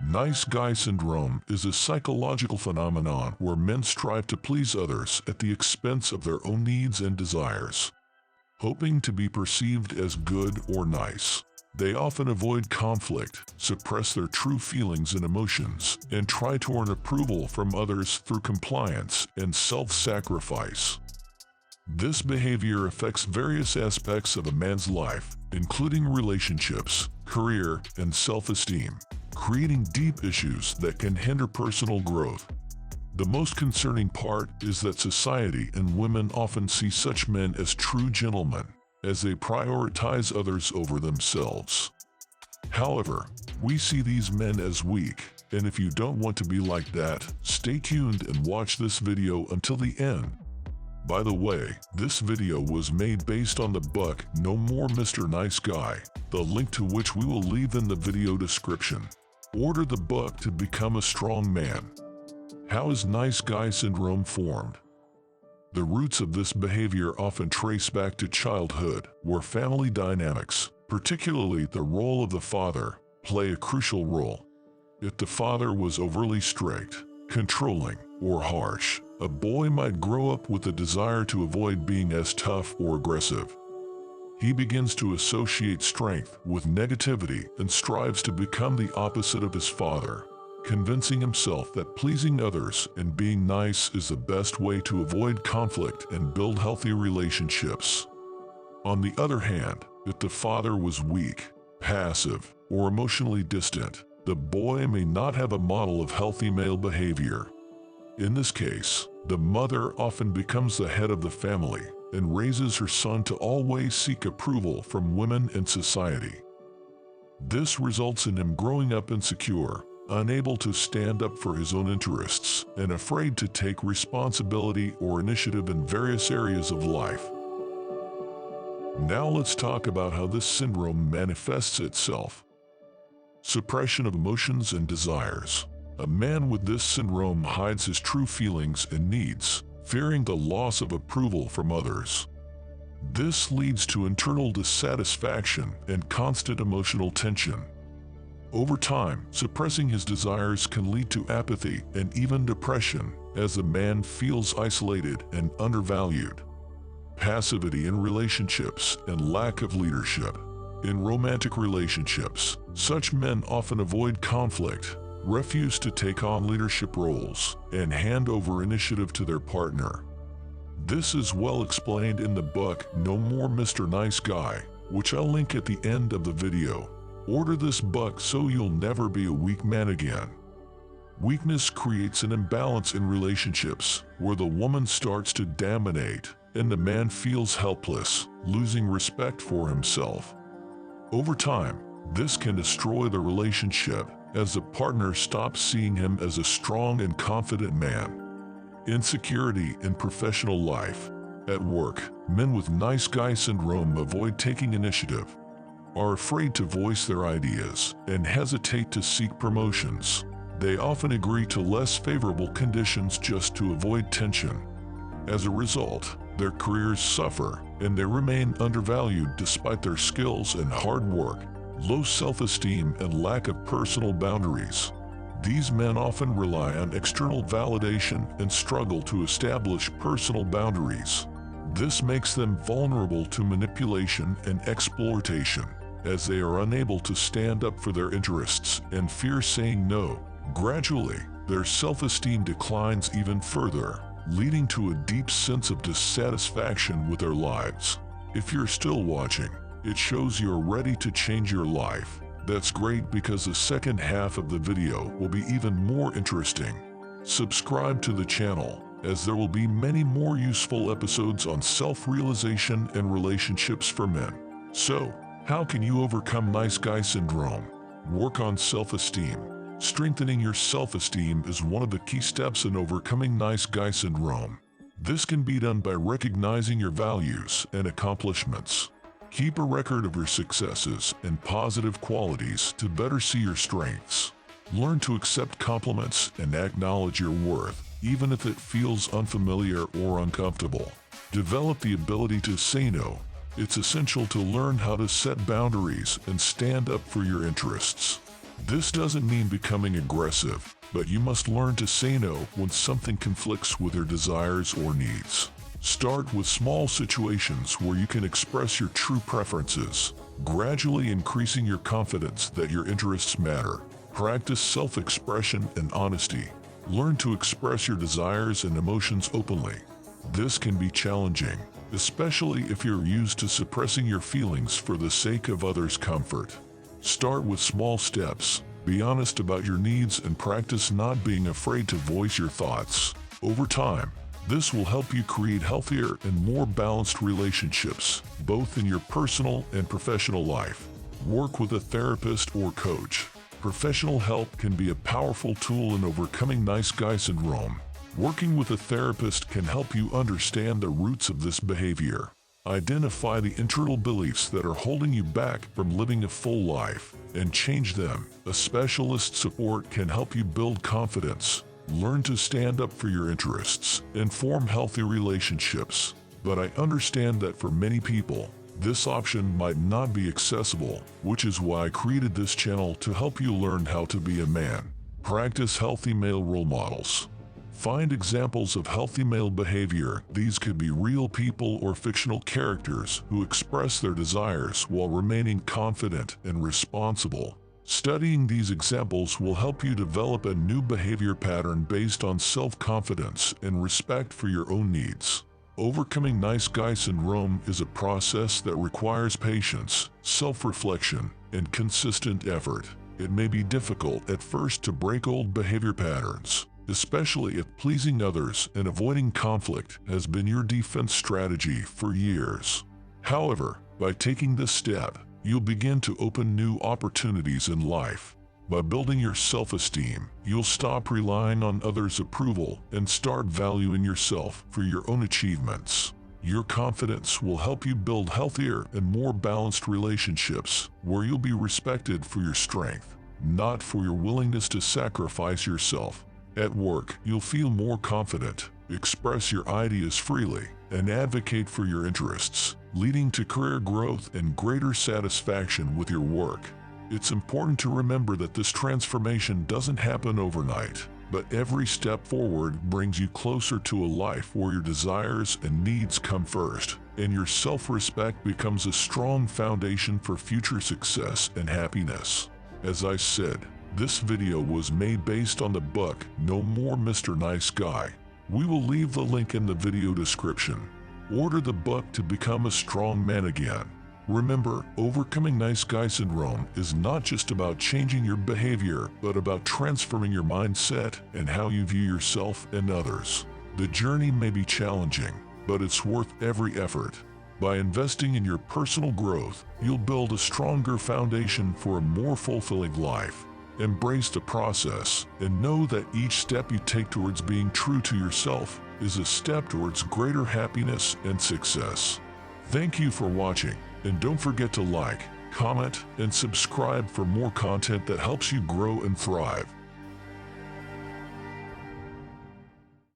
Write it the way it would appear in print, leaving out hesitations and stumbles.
Nice guy syndrome is a psychological phenomenon where men strive to please others at the expense of their own needs and desires. Hoping to be perceived as good or nice, they often avoid conflict, suppress their true feelings and emotions, and try to earn approval from others through compliance and self-sacrifice. This behavior affects various aspects of a man's life, including relationships, career, and self-esteem, creating deep issues that can hinder personal growth. The most concerning part is that society and women often see such men as true gentlemen, as they prioritize others over themselves. However, we see these men as weak, and if you don't want to be like that, stay tuned and watch this video until the end. By the way, this video was made based on the book No More Mr. Nice Guy, the link to which we will leave in the video description. Order the book to become a strong man. How is nice guy syndrome formed? The roots of this behavior often trace back to childhood, where family dynamics, particularly the role of the father, play a crucial role. If the father was overly strict, controlling, or harsh, a boy might grow up with a desire to avoid being as tough or aggressive. He begins to associate strength with negativity and strives to become the opposite of his father, convincing himself that pleasing others and being nice is the best way to avoid conflict and build healthy relationships. On the other hand, if the father was weak, passive, or emotionally distant, the boy may not have a model of healthy male behavior. In this case, the mother often becomes the head of the family and raises her son to always seek approval from women in society. This results in him growing up insecure, unable to stand up for his own interests, and afraid to take responsibility or initiative in various areas of life. Now let's talk about how this syndrome manifests itself. Suppression of emotions and desires. A man with this syndrome hides his true feelings and needs, fearing the loss of approval from others. This leads to internal dissatisfaction and constant emotional tension. Over time, suppressing his desires can lead to apathy and even depression, as the man feels isolated and undervalued. Passivity in relationships and lack of leadership. In romantic relationships, such men often avoid conflict, refuse to take on leadership roles, and hand over initiative to their partner. This is well explained in the book No More Mr. Nice Guy, which I'll link at the end of the video. Order this book so you'll never be a weak man again. Weakness creates an imbalance in relationships, where the woman starts to dominate, and the man feels helpless, losing respect for himself. Over time, this can destroy the relationship, as the partner stops seeing him as a strong and confident man. Insecurity in professional life. At work, men with nice guy syndrome avoid taking initiative, are afraid to voice their ideas, and hesitate to seek promotions. They often agree to less favorable conditions just to avoid tension. As a result, their careers suffer, and they remain undervalued despite their skills and hard work. Low self-esteem and lack of personal boundaries. These men often rely on external validation and struggle to establish personal boundaries. This makes them vulnerable to manipulation and exploitation, as they are unable to stand up for their interests and fear saying no. Gradually, their self-esteem declines even further, leading to a deep sense of dissatisfaction with their lives. If you're still watching, it shows you're ready to change your life. That's great, because the second half of the video will be even more interesting. Subscribe to the channel, as there will be many more useful episodes on self-realization and relationships for men. So, how can you overcome nice guy syndrome? Work on self-esteem. Strengthening your self-esteem is one of the key steps in overcoming nice guy syndrome. This can be done by recognizing your values and accomplishments. Keep a record of your successes and positive qualities to better see your strengths. Learn to accept compliments and acknowledge your worth, even if it feels unfamiliar or uncomfortable. Develop the ability to say no. It's essential to learn how to set boundaries and stand up for your interests. This doesn't mean becoming aggressive, but you must learn to say no when something conflicts with your desires or needs. Start with small situations where you can express your true preferences, gradually increasing your confidence that your interests matter. Practice self-expression and honesty. Learn to express your desires and emotions openly. This can be challenging, especially if you're used to suppressing your feelings for the sake of others' comfort. Start with small steps. Be honest about your needs and practice not being afraid to voice your thoughts. Over time, this will help you create healthier and more balanced relationships, both in your personal and professional life. Work with a therapist or coach. Professional help can be a powerful tool in overcoming nice guy syndrome. Working with a therapist can help you understand the roots of this behavior. Identify the internal beliefs that are holding you back from living a full life and change them. A specialist's support can help you build confidence, learn to stand up for your interests, and form healthy relationships. But I understand that for many people, this option might not be accessible, which is why I created this channel to help you learn how to be a man. Practice healthy male role models. Find examples of healthy male behavior. These could be real people or fictional characters who express their desires while remaining confident and responsible. Studying these examples will help you develop a new behavior pattern based on self-confidence and respect for your own needs. Overcoming nice guy syndrome is a process that requires patience, self-reflection, and consistent effort. It may be difficult at first to break old behavior patterns, especially if pleasing others and avoiding conflict has been your defense strategy for years. However, by taking this step, you'll begin to open new opportunities in life. By building your self-esteem, you'll stop relying on others' approval and start valuing yourself for your own achievements. Your confidence will help you build healthier and more balanced relationships where you'll be respected for your strength, not for your willingness to sacrifice yourself. At work, you'll feel more confident, express your ideas freely, and advocate for your interests, leading to career growth and greater satisfaction with your work. It's important to remember that this transformation doesn't happen overnight, but every step forward brings you closer to a life where your desires and needs come first, and your self-respect becomes a strong foundation for future success and happiness. As I said, this video was made based on the book No More Mr. Nice Guy. We will leave the link in the video description. Order the book to become a strong man again. Remember, overcoming nice guy syndrome is not just about changing your behavior, but about transforming your mindset and how you view yourself and others. The journey may be challenging, but it's worth every effort. By investing in your personal growth, you'll build a stronger foundation for a more fulfilling life. Embrace the process and know that each step you take towards being true to yourself is a step towards greater happiness and success. Thank you for watching, and don't forget to like, comment, and subscribe for more content that helps you grow and thrive.